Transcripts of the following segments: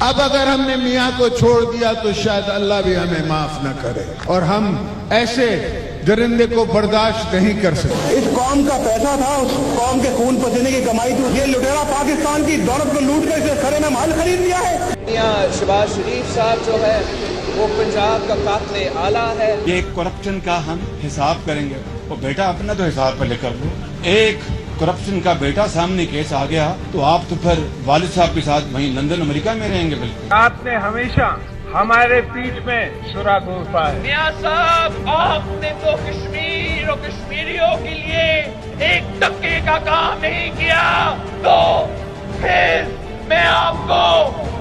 اب اگر ہم نے میاں کو چھوڑ دیا تو شاید اللہ بھی ہمیں معاف نہ کرے، اور ہم ایسے درندے کو برداشت نہیں کر سکتے۔ اس قوم کا پیسہ تھا، اس قوم کے خون پسینے کی کمائی تھی، یہ لٹیرا پاکستان کی دولت کو لوٹ کر اسے کھڑے میں محل خرید لیا ہے۔ شہباز شریف صاحب جو ہے وہ پنجاب کا قاتل اعلیٰ ہے۔ یہ کرپشن کا ہم حساب کریں گے، وہ بیٹا اپنا تو حساب پہلے کر لو۔ ایک کرپشن کا بیٹا سامنے کیس آ گیا تو آپ تو پھر والد صاحب کے ساتھ وہیں لندن امریکہ میں رہیں گے۔ بالکل آپ نے ہمیشہ ہمارے پیٹ میں چھرا گھونپا ہے۔ میاں صاحب آپ نے تو کشمیر اور کشمیریوں کے لیے ایک ٹکے کا کام نہیں کیا، تو پھر میں آپ کو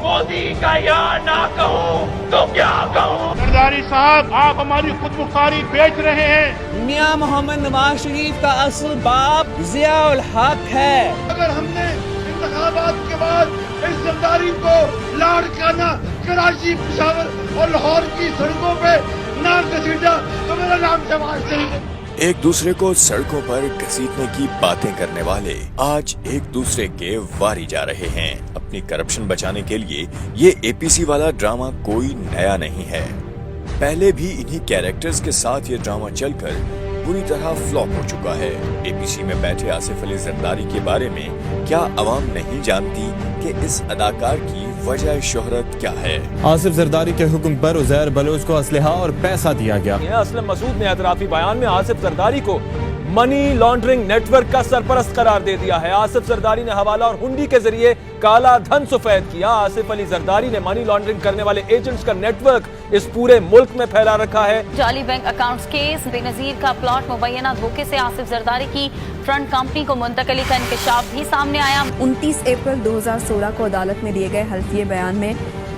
مودی کا یار نہ کہوں تو کیا کہوں؟ زرداری صاحب، آپ ہماری خود مختاری بیچ رہے ہیں۔ میاں محمد نواز شریف کا اصل باپ ضیاء الحق ہے۔ اگر ہم نے انتخابات کے بعد اس زرداری کو لاڑکانہ کراچی، پشاور اور لاہور کی سڑکوں پہ نہ گھسیٹا تو میرا نام شہباز شریف ہے۔ ایک دوسرے کو سڑکوں پر گھسیٹنے کی باتیں کرنے والے آج ایک دوسرے کے واری جا رہے ہیں۔ اپنی کرپشن بچانے کے لیے یہ اے پی سی والا ڈرامہ کوئی نیا نہیں ہے، پہلے بھی انہی کیریکٹرز کے ساتھ یہ ڈرامہ چل کر بری طرح فلاپ ہو چکا ہے۔ اے پی سی میں بیٹھے آصف علی زرداری کے بارے میں کیا عوام نہیں جانتی کہ اس اداکار کی وجہ شہرت کیا ہے؟ آصف زرداری کے حکم پر عزیر بلوچ کو اسلحہ اور پیسہ دیا گیا۔ اسلم مسعود نے اعترافی بیان میں آصف زرداری کو منی لانڈرنگ نیٹ ورک کا سرپرست قرار دے دیا ہے۔ آصف زرداری نے حوالہ اور ہنڈی کے ذریعے کالا دھن سفید کیا۔ آصف علی زرداری نے منی لانڈرنگ کرنے والے ایجنٹس کا نیٹ ورک اس پورے ملک میں پھیلا رکھا ہے۔ جعلی بینک اکاؤنٹس کیس، بے نظیر کا پلاٹ مبینہ دھوکے سے آصف زرداری کی فرنٹ کمپنی کو منتقلی کا انکشاف بھی سامنے آیا۔ 29 اپریل 2016 کو عدالت میں دیے گئے حلفیہ بیان میں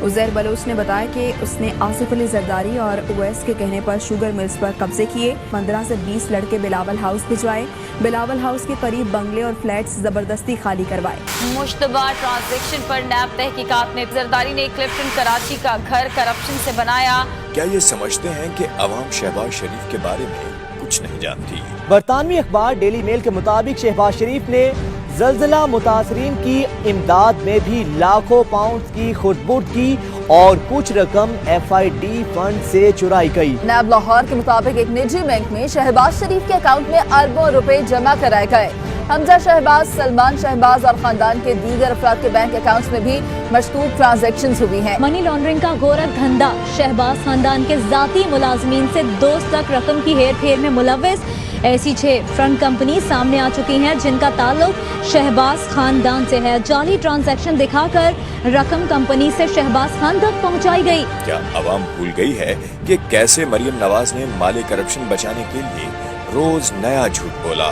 عزیر بلوچ نے بتایا کہ اس نے آصف علی زرداری اور اویس کے کہنے پر شوگر ملز پر قبضے کیے، 15 سے 20 لڑکے بلاول ہاؤس بھجوائے، بلاول ہاؤس کے قریب بنگلے اور فلیٹس زبردستی خالی کروائے۔ مشتبہ ٹرانزیکشن پر نیب تحقیقات میں زرداری نے کلفٹن کراچی کا گھر کرپشن سے بنایا۔ کیا یہ سمجھتے ہیں کہ عوام شہباز شریف کے بارے میں کچھ نہیں جانتی؟ برطانوی اخبار ڈیلی میل کے مطابق شہباز شریف نے زلزلہ متاثرین کی امداد میں بھی لاکھوں پاؤنڈ کی خود کی اور کچھ رقم ایف آئی ڈی فنڈ سے چرائی گئی۔ نیب لاہور کے مطابق ایک نجی بینک میں شہباز شریف کے اکاؤنٹ میں اربوں روپے جمع کرائے گئے۔ حمزہ شہباز، سلمان شہباز اور خاندان کے دیگر افراد کے بینک اکاؤنٹس میں بھی مشکوک ٹرانزیکشنز ہوئی ہیں۔ منی لانڈرنگ کا گورکھ دھندا، شہباز خاندان کے ذاتی ملازمین سے دوست تک رقم کی ہیر پھیر میں ملوث ایسی 6 فرنٹ کمپنی سامنے آ چکی ہیں جن کا تعلق شہباز خاندان سے ہے۔ جعلی ٹرانزیکشن دکھا کر رقم کمپنی سے شہباز خان تک پہنچائی گئی۔ کیا عوام بھول گئی ہے کہ کیسے مریم نواز نے مال کرپشن بچانے کے لیے روز نیا جھوٹ بولا؟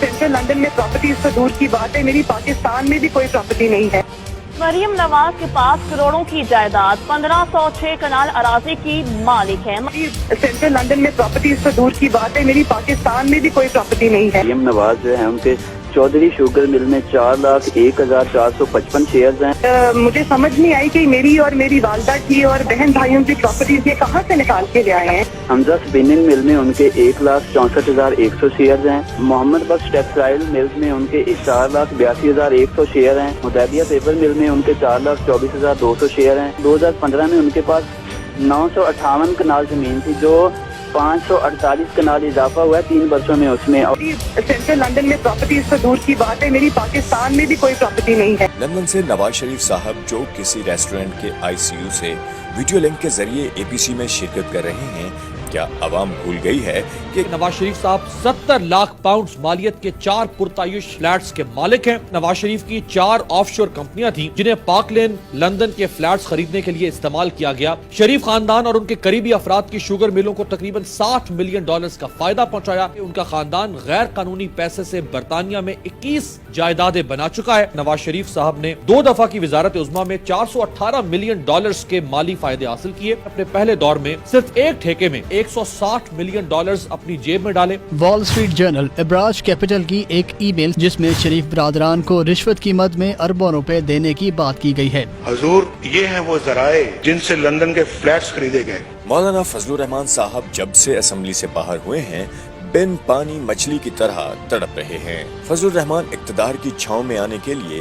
سینٹرل لندن میں پراپرٹیز تو دور کی بات ہے، میری پاکستان میں بھی کوئی پراپرٹی نہیں ہے۔ مریم نواز کے پاس کروڑوں کی جائیداد، 1506 کنال اراضی کی مالک ہے۔ سینٹرل لندن میں پراپرٹیز تو دور کی بات ہے، میری پاکستان میں بھی کوئی پراپرٹی نہیں ہے۔ مریم نواز جو ہے ان کے چودھری شوگر مل میں 4,01,455 شیئرز ہیں۔ مجھے سمجھ نہیں آئی کہ میری اور میری والدہ کی اور بہن بھائیوں کی پراپرٹیز یہ کہاں سے نکال کے لے آئے ہیں۔ حمزہ اسپننگ مل میں ان کے 1,64,100 شیئرز ہیں۔ محمد بخش ٹیکسٹائل ملز میں ان کے 4,82,100 شیئر ہیں۔ مدیبیہ پیپر مل میں ان کے 4,24,200 شیئر ہیں۔ 2015 میں ان کے پاس 958 کنال زمین تھی جو 548 کنال اضافہ ہوا ہے 3 برسوں میں اس میں۔ سینٹرل لندن میں پراپرٹیز تو دور کی بات ہے، میری پاکستان میں بھی کوئی پراپرٹی نہیں ہے۔ لندن سے نواز شریف صاحب جو کسی ریسٹورنٹ کے آئی سی یو سے ویڈیو لنک کے ذریعے اے پی سی میں شرکت کر رہے ہیں، کیا عوام بھول گئی ہے کہ نواز شریف صاحب 70 لاکھ پاؤنڈ مالیت کے 4 پرتعیش فلیٹس کے مالک ہیں۔ نواز شریف کی 4 آف شور کمپنیاں تھیں جنہیں پارک لین لندن کے فلیٹس خریدنے کے لیے استعمال کیا گیا۔ شریف خاندان اور ان کے قریبی افراد کی شوگر ملوں کو تقریباً $60 ملین کا فائدہ پہنچایا۔ ان کا خاندان غیر قانونی پیسے سے برطانیہ میں 21 جائیدادیں بنا چکا ہے۔ نواز شریف صاحب نے 2 دفعہ کی وزارت عظمیٰ میں $418 ملین کے مالی فائدے حاصل کیے۔ اپنے پہلے دور میں صرف ایک ٹھیکے میں $160 ملین اپنی جیب میں ڈالے۔ وال اسٹریٹ جرنل ابراج کیپٹل کی ایک ای میل جس میں شریف برادران کو رشوت کی مد میں اربوں روپے دینے کی بات کی گئی ہے۔ حضور، یہ ہیں وہ ذرائع جن سے لندن کے فلیٹس خریدے گئے۔ مولانا فضل الرحمان صاحب جب سے اسمبلی سے باہر ہوئے ہیں بن پانی مچھلی کی طرح تڑپ رہے ہیں۔ فضل الرحمان اقتدار کی چھاؤں میں آنے کے لیے